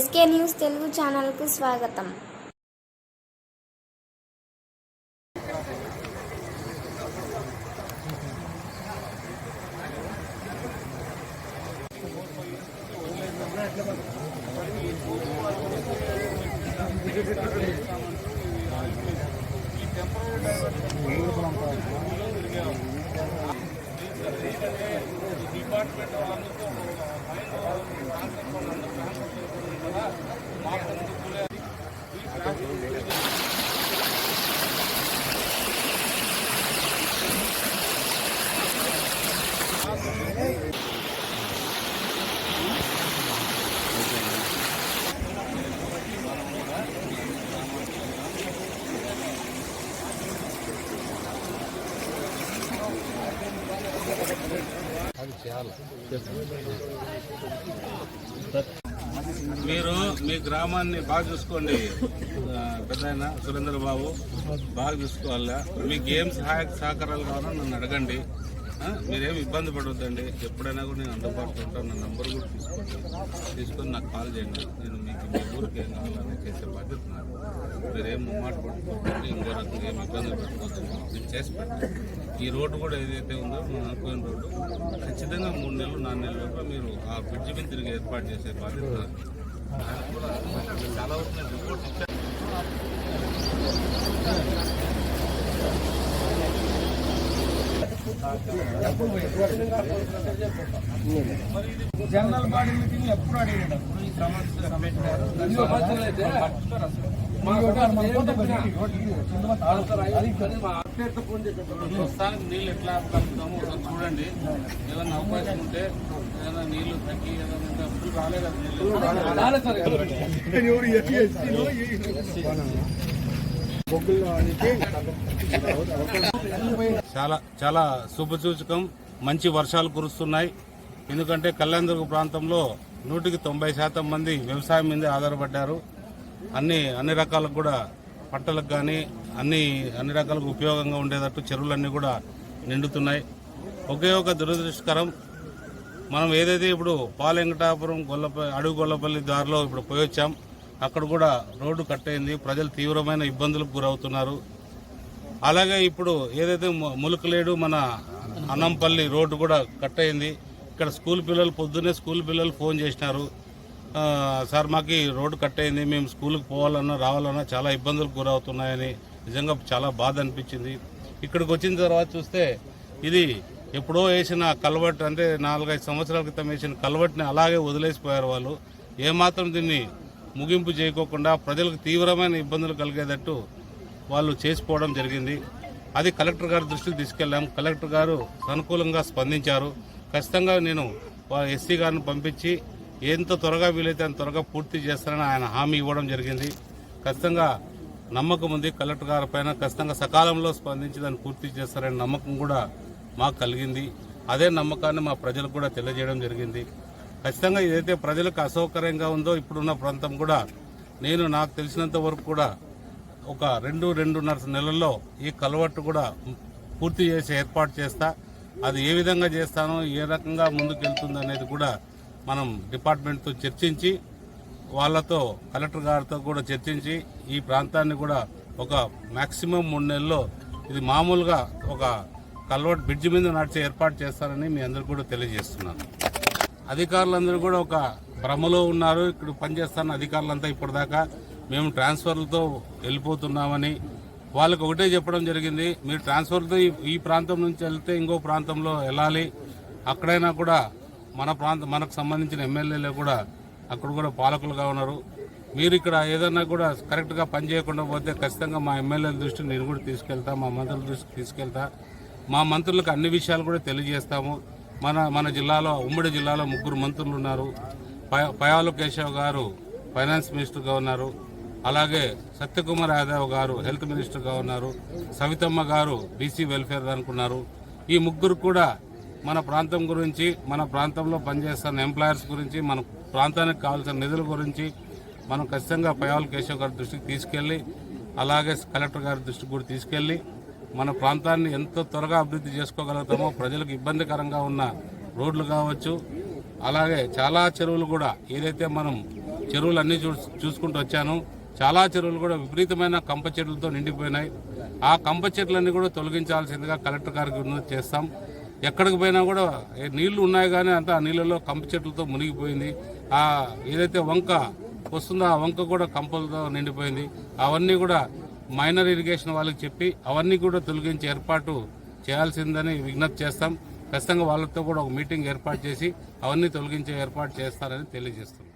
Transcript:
SK news Telugu ఛానల్కు స్వాగతం. మీరు మీ గ్రామాన్ని బాగా చూసుకోండి. పెద్దాయన సురేంద్ర బాబు బాగా చూసుకోవాలా. మీకు ఏం సహకారాలు కావాలో నన్ను అడగండి. మీరేమి ఇబ్బంది పడవద్దండి. ఎప్పుడైనా కూడా నేను అందుబాటులో ఉంటాను. నా నంబర్ కూడా తీసుకొని నాకు కాల్ చేయండి. నేను మీకు మీ ఊరికి ఏం కావాలని చేసే బాధ్యత నాకు. మీరేం మాట పట్టుకోండి. ఇంకో రకంగా ఏమి ఇబ్బందులు పెట్టుకోవచ్చు. నేను చేసి పెట్టండి. ఈ రోడ్డు కూడా ఏదైతే ఉందో మనం అనుకున్న రోడ్డు ఖచ్చితంగా 3 నెలలు 4 నెలల లోపల మీరు ఆ బ్రిడ్జి మీద తిరిగి ఏర్పాటు చేసే బాధ్యత కూడా చాలా వరకు నేను రిపోర్ట్ ఇచ్చాను. జనరల్ బాడీ మీటింగ్ ఎప్పుడు అడిగాడు ఈ ప్రస్తుతానికి నీళ్ళు ఎట్లా కలుపుతామో ఒకసారి చూడండి. ఏదైనా అవకాశం ఉంటే ఏదైనా నీళ్లు తగ్గి ఏదైనా అప్పుడు రాలేదు చాలా శుభసూచకం. మంచి వర్షాలు కురుస్తున్నాయి. ఎందుకంటే కళ్యాణదుర్గ ప్రాంతంలో 100% మంది వ్యవసాయం మీదే ఆధారపడ్డారు. అన్ని రకాలకు కూడా పంటలకు కానీ అన్ని రకాలకు ఉపయోగంగా ఉండేటట్టు చెరువులన్నీ కూడా నిండుతున్నాయి. ఒకే ఒక దురదృష్టకరం, మనం ఏదైతే ఇప్పుడు పాలెంకటాపురం అడుగు గొల్లపల్లి దారిలో ఇప్పుడు పోయొచ్చాం. అక్కడ కూడా రోడ్డు కట్టయింది. ప్రజలు తీవ్రమైన ఇబ్బందులకు గురవుతున్నారు. అలాగే ఇప్పుడు ఏదైతే ములుకలేడు మన అన్నంపల్లి రోడ్డు కూడా కట్టయింది. ఇక్కడ పొద్దున్నే స్కూల్ పిల్లలు ఫోన్ చేసినారు, సార్ మాకు రోడ్డు కట్టయింది, మేము స్కూల్కి పోవాలన్నా రావాలన్నా చాలా ఇబ్బందులకు గురవుతున్నాయని. నిజంగా చాలా బాధ అనిపించింది. ఇక్కడికి వచ్చిన తర్వాత చూస్తే ఇది ఎప్పుడో వేసిన కల్వర్ట్, అంటే 4-5 సంవత్సరాల క్రితం వేసిన కల్వర్ట్ని అలాగే వదిలేసిపోయారు వాళ్ళు. ఏమాత్రం దీన్ని ముగింపు చేయకోకుండా ప్రజలకు తీవ్రమైన ఇబ్బందులు కలిగేటట్టు వాళ్ళు చేసిపోవడం జరిగింది. అది కలెక్టర్ గారి దృష్టికి తీసుకెళ్లాం. కలెక్టర్ గారు సానుకూలంగా స్పందించారు. ఖచ్చితంగా నేను ఎస్సీ గారిని పంపించి ఎంత త్వరగా వీలైతే అంత త్వరగా పూర్తి చేస్తానని ఆయన హామీ ఇవ్వడం జరిగింది. ఖచ్చితంగా నమ్మకం ఉంది కలెక్టర్ గారి పైన. ఖచ్చితంగా సకాలంలో స్పందించి దాన్ని పూర్తి చేస్తారనే నమ్మకం కూడా మాకు కలిగింది. అదే నమ్మకాన్ని మా ప్రజలకు కూడా తెలియజేయడం జరిగింది. ఖచ్చితంగా ఏదైతే ప్రజలకు అసౌకర్యంగా ఉందో ఇప్పుడున్న ప్రాంతం కూడా నాకు తెలిసినంత వరకు కూడా ఒక 2-2.5 నెలల్లో ఈ కల్వర్ట్ కూడా పూర్తి చేసి ఏర్పాటు చేస్తా. అది ఏ విధంగా చేస్తానో, ఏ రకంగా ముందుకు వెళ్తుంది అనేది కూడా మనం డిపార్ట్మెంట్తో చర్చించి వాళ్ళతో కలెక్టర్ గారితో కూడా చర్చించి ఈ ప్రాంతాన్ని కూడా ఒక మ్యాక్సిమం 3 నెలల్లో ఇది మామూలుగా ఒక కల్వర్ట్ బ్రిడ్జి మీద నడిచే ఏర్పాటు చేస్తారని మీ అందరికీ కూడా తెలియజేస్తున్నాను. అధికారులందరూ కూడా ఒక భ్రమలో ఉన్నారు. ఇక్కడ పనిచేస్తున్న అధికారులంతా ఇప్పటిదాకా మేము ట్రాన్స్ఫర్లతో వెళ్ళిపోతున్నామని వాళ్ళకి ఒకటే చెప్పడం జరిగింది. మీరు ట్రాన్స్ఫర్తో ఈ ప్రాంతం నుంచి వెళ్తే ఇంకో ప్రాంతంలో వెళ్ళాలి. అక్కడైనా కూడా మనకు సంబంధించిన ఎమ్మెల్యేలు కూడా అక్కడ కూడా పాలకులుగా ఉన్నారు. మీరు ఇక్కడ ఏదన్నా కూడా కరెక్ట్గా పనిచేయకుండా పోతే ఖచ్చితంగా మా ఎమ్మెల్యేల దృష్టికి నేను కూడా తీసుకెళ్తా, మా మంత్రుల దృష్టికి తీసుకెళ్తా. మా మంత్రులకు అన్ని విషయాలు కూడా తెలియజేస్తాము. మన జిల్లాలో, ఉమ్మడి జిల్లాలో 3 మంత్రులు ఉన్నారు. పయాలు కేశవ్ గారు ఫైనాన్స్ మినిస్టర్గా ఉన్నారు. అలాగే సత్యకుమార్ యాదవ్ గారు హెల్త్ మినిస్టర్గా ఉన్నారు. సవితమ్మ గారు బీసీ వెల్ఫేర్ అనుకున్నారు. ఈ 3 కూడా మన ప్రాంతం గురించి, మన ప్రాంతంలో పనిచేస్తున్న ఎంప్లాయర్స్ గురించి, మన ప్రాంతానికి కావాల్సిన నిధుల గురించి మనం ఖచ్చితంగా పయాలు కేశవ్ గారి దృష్టికి తీసుకెళ్లి, అలాగే కలెక్టర్ గారి దృష్టికి కూడా తీసుకెళ్లి మన ప్రాంతాన్ని ఎంత త్వరగా అభివృద్ధి చేసుకోగలుగుతామో, ప్రజలకు ఇబ్బందికరంగా ఉన్న రోడ్లు కావచ్చు, అలాగే చాలా చెరువులు కూడా ఏదైతే మనం చెరువులు అన్నీ చూసుకుంటూ వచ్చాను. చాలా చెరువులు కూడా విపరీతమైన కంప చెట్లతో నిండిపోయినాయి. ఆ కంప చెట్లన్నీ కూడా తొలగించాల్సిందిగా కలెక్టర్ గారికి విజ్ఞప్తి చేస్తాం. ఎక్కడికి పోయినా కూడా నీళ్లు ఉన్నాయి కానీ అంతా ఆ నీళ్ళలో కంప చెట్లతో మునిగిపోయింది. ఆ ఏదైతే వంక వస్తుందో ఆ వంక కూడా కంపలతో నిండిపోయింది. అవన్నీ కూడా మైనర్ ఇరిగేషన్ వాళ్ళకి చెప్పి అవన్నీ కూడా తొలగించి ఏర్పాటు చేయాల్సిందని విజ్ఞప్తి చేస్తాం. ఖచ్చితంగా వాళ్ళతో కూడా ఒక మీటింగ్ ఏర్పాటు చేసి అవన్నీ తొలగించే ఏర్పాటు చేస్తారని తెలియజేస్తున్నాం.